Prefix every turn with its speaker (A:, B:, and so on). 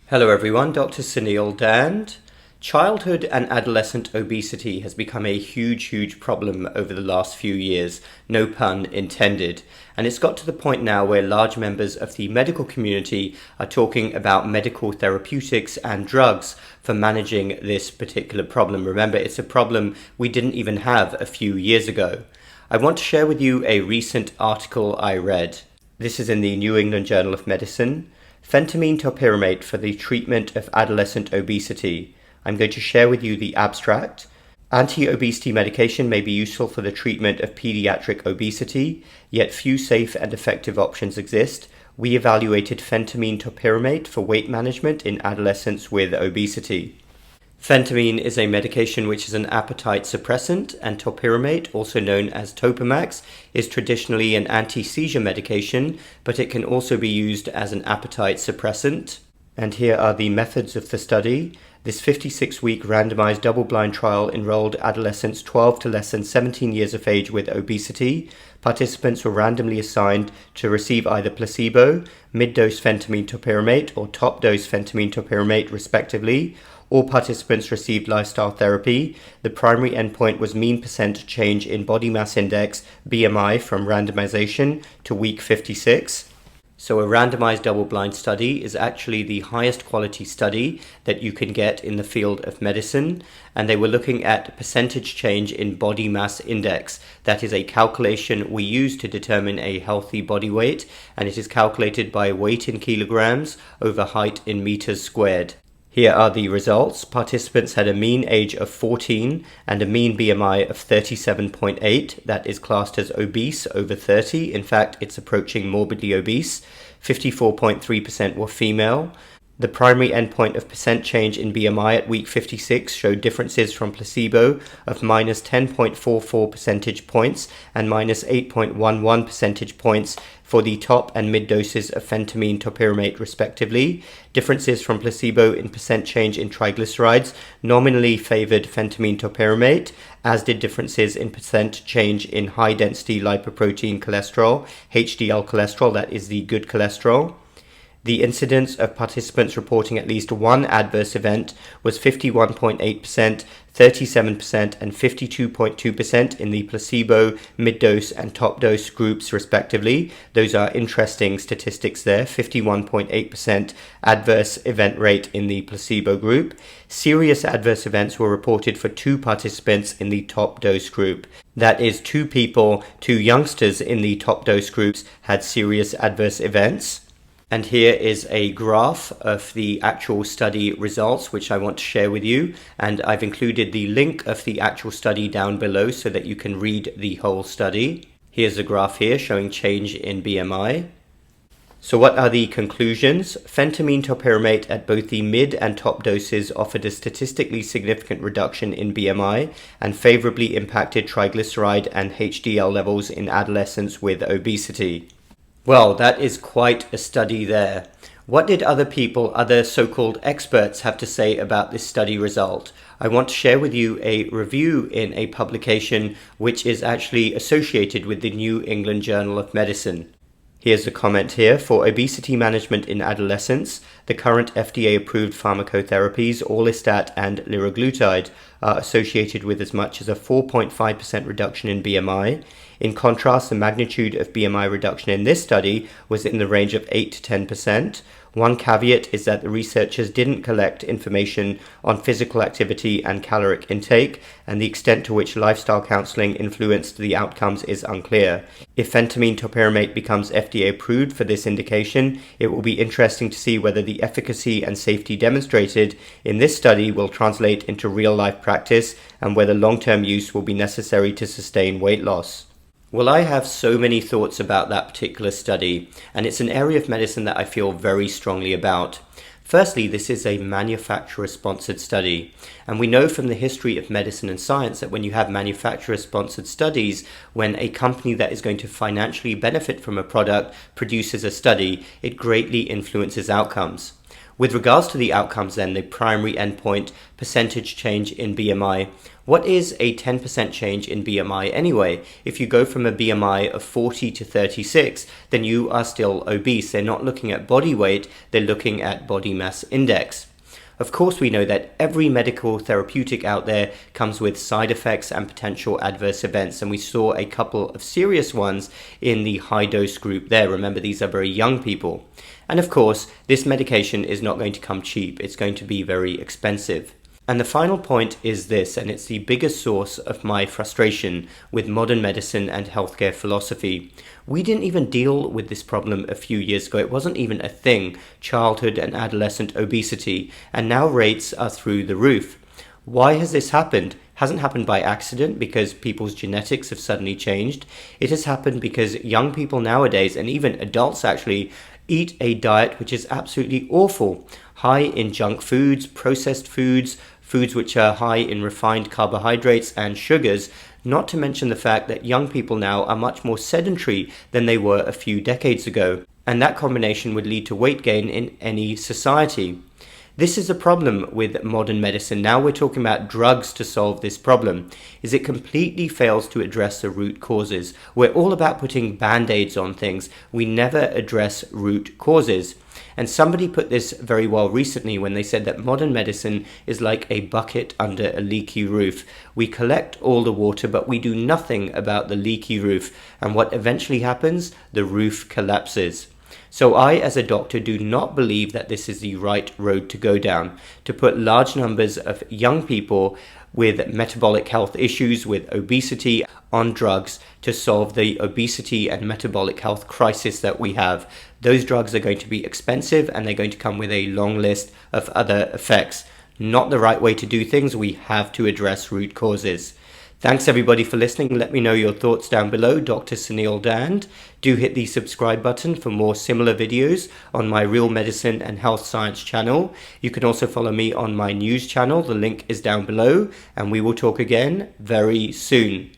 A: Hello everyone, Dr. Sunil Dhand. Childhood and adolescent obesity has become a huge problem over the last few years, no pun intended. And it's got to the point now where large members of the medical community are talking about medical therapeutics and drugs for managing this particular problem. Remember, it's a problem we didn't even have a few years ago. I want to share with you a recent article I read. This is in the New England Journal of Medicine. Phentermine Topiramate for the treatment of adolescent obesity. I'm going to share with you the abstract. Anti-obesity medication may be useful for the treatment of pediatric obesity, yet few safe and effective options exist. We evaluated Phentermine Topiramate for weight management in adolescents with obesity. Phentermine is a medication which is an appetite suppressant, and Topiramate, also known as Topamax, is traditionally an anti-seizure medication, but it can also be used as an appetite suppressant. And here are the methods of the study. This 56-week randomized double-blind trial enrolled adolescents 12 to less than 17 years of age with obesity. Participants were randomly assigned to receive either placebo, mid-dose Phentermine Topiramate, or top-dose Phentermine Topiramate, respectively. All participants received lifestyle therapy. The primary endpoint was mean percent change in body mass index, BMI, from randomization to week 56. So a randomized double-blind study is actually the highest quality study that you can get in the field of medicine, and they were looking at percentage change in body mass index. That is a calculation we use to determine a healthy body weight, and it is calculated by weight in kilograms over height in meters squared. Here are the results. Participants had a mean age of 14 and a mean BMI of 37.8. That is classed as obese over 30. In fact, it's approaching morbidly obese. 54.3% were female. The primary endpoint of percent change in BMI at week 56 showed differences from placebo of minus 10.44 percentage points and minus 8.11 percentage points for the top and mid doses of Phentermine Topiramate, respectively. Differences from placebo in percent change in triglycerides nominally favored Phentermine Topiramate, as did differences in percent change in high-density lipoprotein cholesterol, HDL cholesterol, that is the good cholesterol. The incidence of participants reporting at least one adverse event was 51.8%, 37%, and 52.2% in the placebo, mid-dose, and top-dose groups, respectively. Those are interesting statistics there. 51.8% adverse event rate in the placebo group. Serious adverse events were reported for 2 participants in the top-dose group. That is, 2 people, 2 youngsters in the top-dose groups had serious adverse events. And here is a graph of the actual study results, which I want to share with you. And I've included the link of the actual study down below so that you can read the whole study. Here's a graph here showing change in BMI. So what are the conclusions? Phentermine Topiramate at both the mid and top doses offered a statistically significant reduction in BMI and favorably impacted triglyceride and HDL levels in adolescents with obesity. Well, that is quite a study there. What did other so-called experts have to say about this study result? I want to share with you a review in a publication which is actually associated with the New England Journal of Medicine. Here's a comment here. For obesity management in adolescents, the current FDA-approved pharmacotherapies, orlistat and liraglutide, are associated with as much as a 4.5% reduction in BMI. In contrast, the magnitude of BMI reduction in this study was in the range of 8 to 10%. One caveat is that the researchers didn't collect information on physical activity and caloric intake, and the extent to which lifestyle counseling influenced the outcomes is unclear. If Phentermine Topiramate becomes FDA approved for this indication, it will be interesting to see whether the efficacy and safety demonstrated in this study will translate into real-life practice and whether long-term use will be necessary to sustain weight loss. Well, I have so many thoughts about that particular study, and it's an area of medicine that I feel very strongly about. Firstly, this is a manufacturer-sponsored study, and we know from the history of medicine and science that when you have manufacturer-sponsored studies, when a company that is going to financially benefit from a product produces a study, it greatly influences outcomes. With regards to the outcomes then, the primary endpoint, percentage change in BMI. What is a 10% change in BMI anyway? If you go from a BMI of 40 to 36, then you are still obese. They're not looking at body weight, they're looking at body mass index. Of course, we know that every medical therapeutic out there comes with side effects and potential adverse events, and we saw a couple of serious ones in the high dose group there. Remember, these are very young people. And of course, this medication is not going to come cheap. It's going to be very expensive. And the final point is this, and it's the biggest source of my frustration with modern medicine and healthcare philosophy. We didn't even deal with this problem a few years ago. It wasn't even a thing, childhood and adolescent obesity, and now rates are through the roof. Why has this happened? It hasn't happened by accident because people's genetics have suddenly changed. It has happened because young people nowadays, and even adults actually, eat a diet which is absolutely awful. High in junk foods, processed foods, foods which are high in refined carbohydrates and sugars, not to mention the fact that young people now are much more sedentary than they were a few decades ago. And that combination would lead to weight gain in any society. This is a problem with modern medicine. Now we're talking about drugs to solve this problem, is it completely fails to address the root causes. We're all about putting band-aids on things. We never address root causes. And somebody put this very well recently when they said that modern medicine is like a bucket under a leaky roof. We collect all the water, but we do nothing about the leaky roof. And what eventually happens? The roof collapses. So I, as a doctor, do not believe that this is the right road to go down, to put large numbers of young people with metabolic health issues, with obesity, on drugs to solve the obesity and metabolic health crisis that we have. Those drugs are going to be expensive and they're going to come with a long list of other effects. Not the right way to do things. We have to address root causes. Thanks everybody for listening. Let me know your thoughts down below. Dr. Sunil Dhand. Do hit the subscribe button for more similar videos on my Real Medicine and Health Science channel. You can also follow me on my news channel. The link is down below, and we will talk again very soon.